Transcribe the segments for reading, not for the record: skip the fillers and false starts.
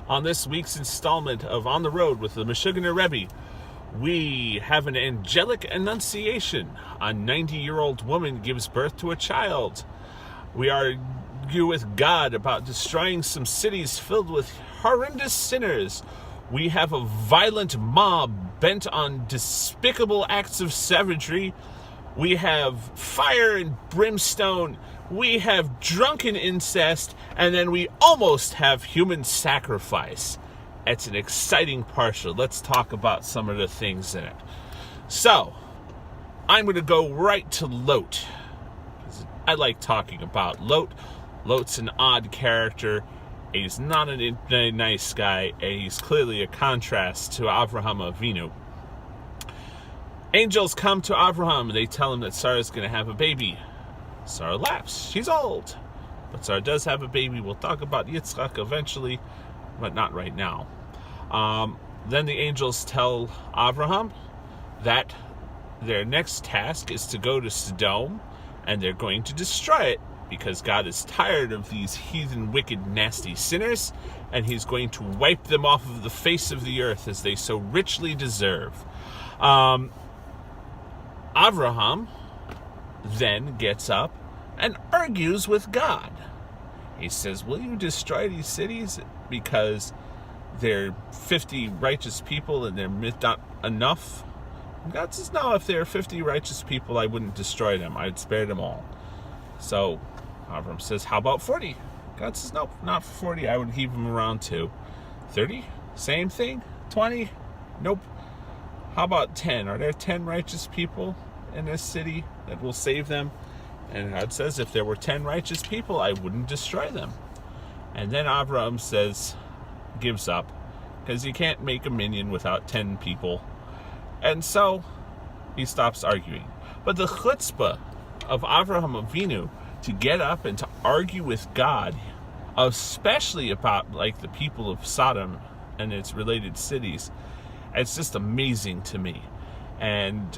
On this week's installment of On the Road with the Meshugginer Rebbe, we have an angelic annunciation. A 90-year-old woman gives birth to a child. We argue with God about destroying some cities filled with horrendous sinners. We have a violent mob bent on despicable acts of savagery. We have fire and brimstone. We have drunken incest. And then we almost have human sacrifice. It's an exciting Parshas. Let's talk about some of the things in it. So, I'm going to go right to Lot. I like talking about Lot. Lot's an odd character. He's not a nice guy. He's clearly a contrast to Avraham Avinu. Angels come to Avraham. They tell him that Sarah's going to have a baby. Sarah laughs. She's old. But Sarah does have a baby. We'll talk about Yitzchak eventually, but not right now. Then the angels tell Avraham that their next task is to go to Sodom, and they're going to destroy it because God is tired of these heathen, wicked, nasty sinners, and he's going to wipe them off of the face of the earth as they so richly deserve. Avraham then gets up and argues with God. He says, will you destroy these cities because they're 50 righteous people and they're not enough? And God says, no, if there are 50 righteous people, I wouldn't destroy them. I'd spare them all. So Avram says, how about 40? God says, nope, not 40. I would keep them around too. 30? Same thing. 20? Nope. How about 10? Are there 10 righteous people in this city that will save them? And God says, if there were 10 righteous people, I wouldn't destroy them. And then Avraham says, gives up, because you can't make a minyan without 10 people. And so he stops arguing. But the chutzpah of Avraham Avinu to get up and to argue with God, especially about like the people of Sodom and its related cities, it's just amazing to me. And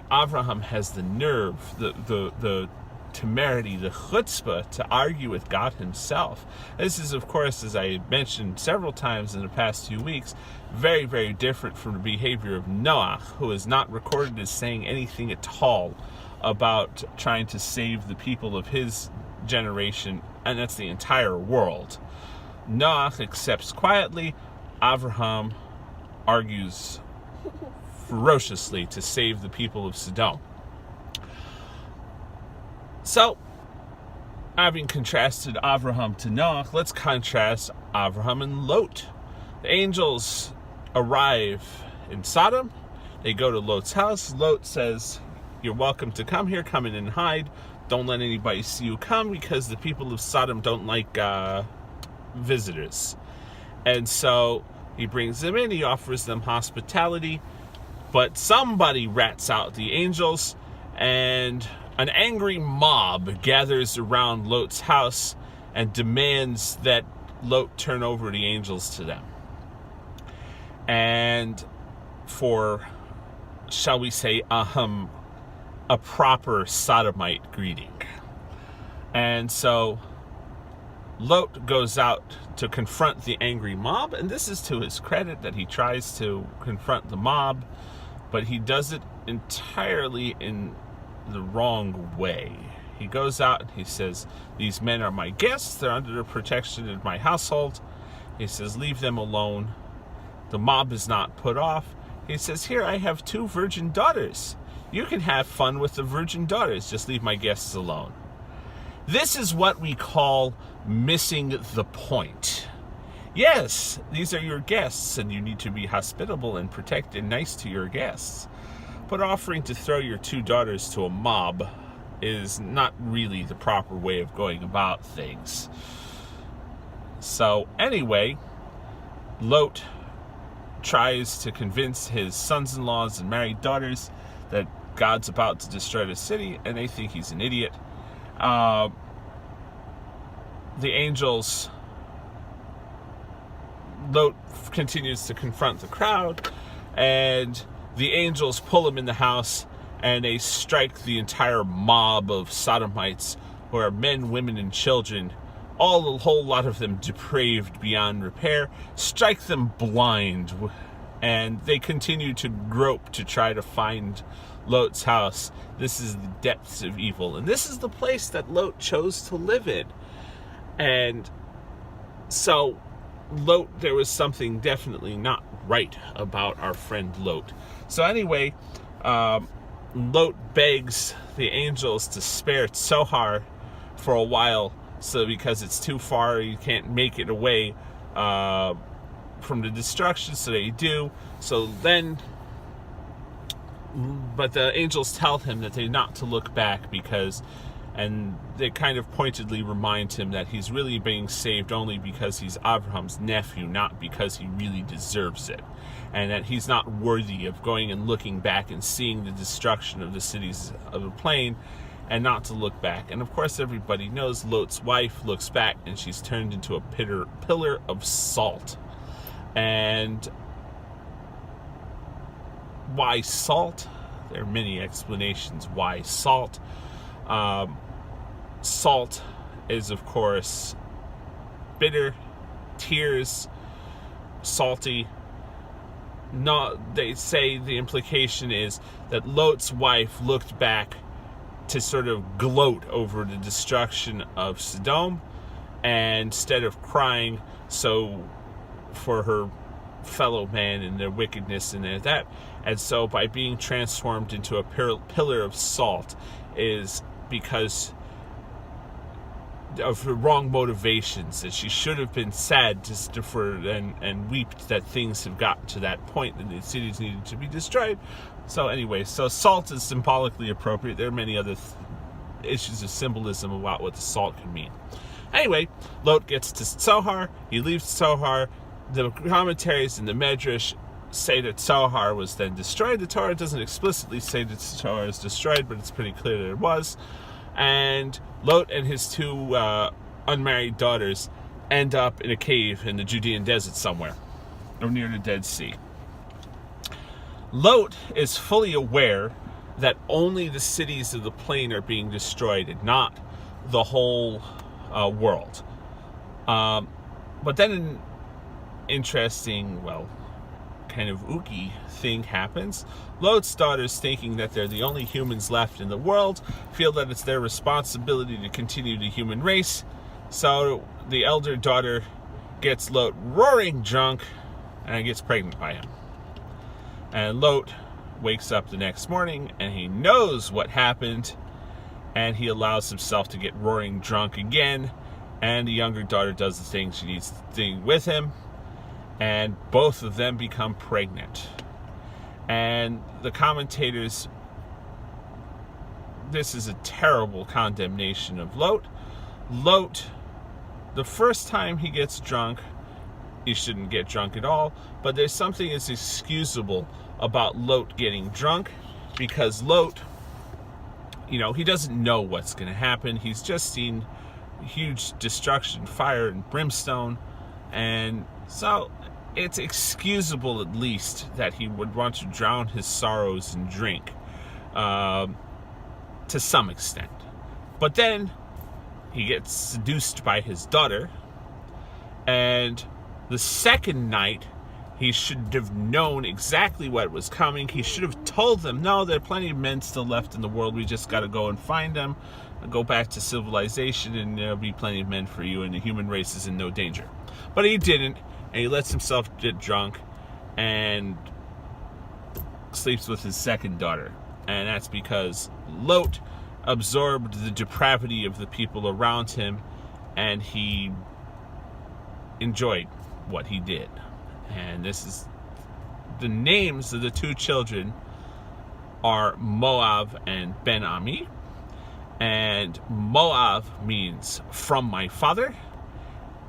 Avraham has the nerve, the temerity, the chutzpah to argue with God himself. This is, of course, as I mentioned several times in the past 2 weeks, very, very different from the behavior of Noah, who is not recorded as saying anything at all about trying to save the people of his generation, and that's the entire world. Noah accepts quietly. Avraham argues ferociously to save the people of Sodom. So, having contrasted Avraham to Noah, let's contrast Avraham and Lot. The angels arrive in Sodom. They go to Lot's house. Lot says, you're welcome to come here. Come in and hide. Don't let anybody see you come, because the people of Sodom don't like visitors. And so he brings them in. He offers them hospitality. But somebody rats out the angels, and an angry mob gathers around Lot's house and demands that Lot turn over the angels to them. And for, shall we say, a proper sodomite greeting. And so Lot goes out to confront the angry mob, and this is to his credit that he tries to confront the mob, but he does it entirely in the wrong way. He goes out and he says, these men are my guests, they're under the protection of my household. He says, leave them alone. The mob is not put off. He says, here, I have 2 virgin daughters. You can have fun with the virgin daughters, just leave my guests alone. This is what we call missing the point. Yes, these are your guests, and you need to be hospitable and protect and nice to your guests. But offering to throw your 2 daughters to a mob is not really the proper way of going about things. So anyway, Lot tries to convince his sons-in-laws and married daughters that God's about to destroy the city, and they think he's an idiot. The angels... Lot continues to confront the crowd, and the angels pull him in the house, and they strike the entire mob of sodomites, who are men, women, and children, a whole lot of them depraved beyond repair, strike them blind, and they continue to grope to try to find Lot's house. This is the depths of evil, and this is the place that Lot chose to live in. And so Lot, there was something definitely not right about our friend Lot. So anyway, Lot begs the angels to spare Tzohar for a while, so because it's too far, you can't make it away from the destruction, so they do. So then, but the angels tell him that they're not to look back, and they kind of pointedly remind him that he's really being saved only because he's Abraham's nephew, not because he really deserves it. And that he's not worthy of going and looking back and seeing the destruction of the cities of the plain, and not to look back. And of course everybody knows Lot's wife looks back and she's turned into a pillar of salt. And why salt? There are many explanations why salt. Salt is, of course, bitter, tears, salty. No, they say the implication is that Lot's wife looked back to sort of gloat over the destruction of Sodom, and instead of crying for her fellow man and their wickedness and that, and so by being transformed into a pillar of salt is because of her wrong motivations, that she should have been sad and wept that things have gotten to that point that the cities needed to be destroyed. So anyway, so salt is symbolically appropriate. There are many other issues of symbolism about what the salt can mean. Anyway, Lot gets to Tzohar. He leaves Tzohar. The commentaries in the Medrash say that Tzohar was then destroyed. The Torah doesn't explicitly say that Tzohar is destroyed, but it's pretty clear that it was. And Lot and his two unmarried daughters end up in a cave in the Judean desert somewhere, or near the Dead Sea. Lot is fully aware that only the cities of the plain are being destroyed and not the whole world. But then an interesting, kind of ooky thing happens. Lot's daughters, thinking that they're the only humans left in the world, feel that it's their responsibility to continue the human race. So the elder daughter gets Lot roaring drunk and gets pregnant by him. And Lot wakes up the next morning and he knows what happened, and he allows himself to get roaring drunk again, and the younger daughter does the thing she needs to do with him, and both of them become pregnant. And the commentators, this is a terrible condemnation of Lot. Lot, the first time he gets drunk, he shouldn't get drunk at all, but there's something that's excusable about Lot getting drunk, because Lot, he doesn't know what's going to happen. He's just seen huge destruction, fire and brimstone, and so it's excusable at least that he would want to drown his sorrows in drink, to some extent. But then he gets seduced by his daughter, and the second night he should have known exactly what was coming. He should have told them, no, there are plenty of men still left in the world, we just got to go and find them, go back to civilization, and there'll be plenty of men for you, and the human race is in no danger. But he didn't, and he lets himself get drunk and sleeps with his second daughter. And that's because Lot absorbed the depravity of the people around him, and he enjoyed what he did. And this is the names of the two children are Moab and Ben Ami. And Moab means from my father.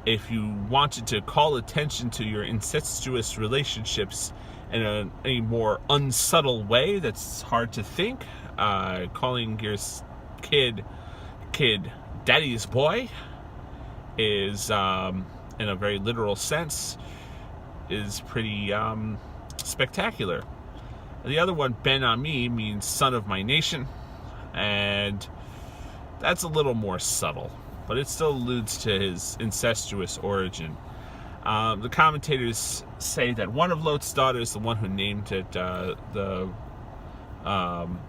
If you wanted to call attention to your incestuous relationships in a more unsubtle way that's hard to think, calling your kid daddy's boy is, in a very literal sense, is pretty spectacular. The other one, Ben Ami, means son of my nation, and that's a little more subtle. but it still alludes to his incestuous origin. The commentators say that one of Lot's daughters, the one who named it the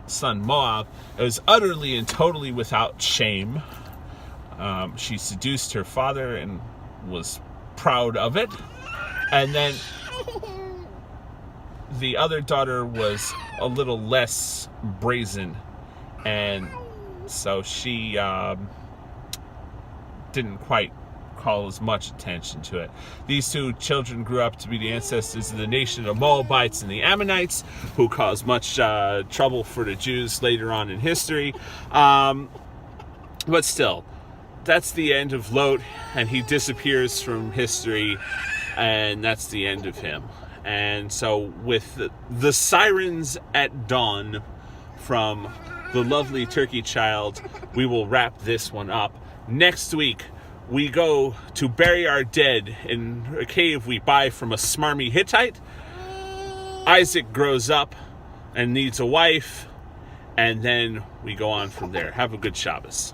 son Moab, was utterly and totally without shame. She seduced her father and was proud of it. And then the other daughter was a little less brazen, and so she didn't quite call as much attention to it. These two children grew up to be the ancestors of the nation of Moabites and the Ammonites, who caused much trouble for the Jews later on in history. But still, that's the end of Lot, and he disappears from history, and that's the end of him. And so with the sirens at dawn from the lovely turkey child, we will wrap this one up. Next week, we go to bury our dead in a cave we buy from a smarmy Hittite. Isaac grows up and needs a wife, and then we go on from there. Have a good Shabbos.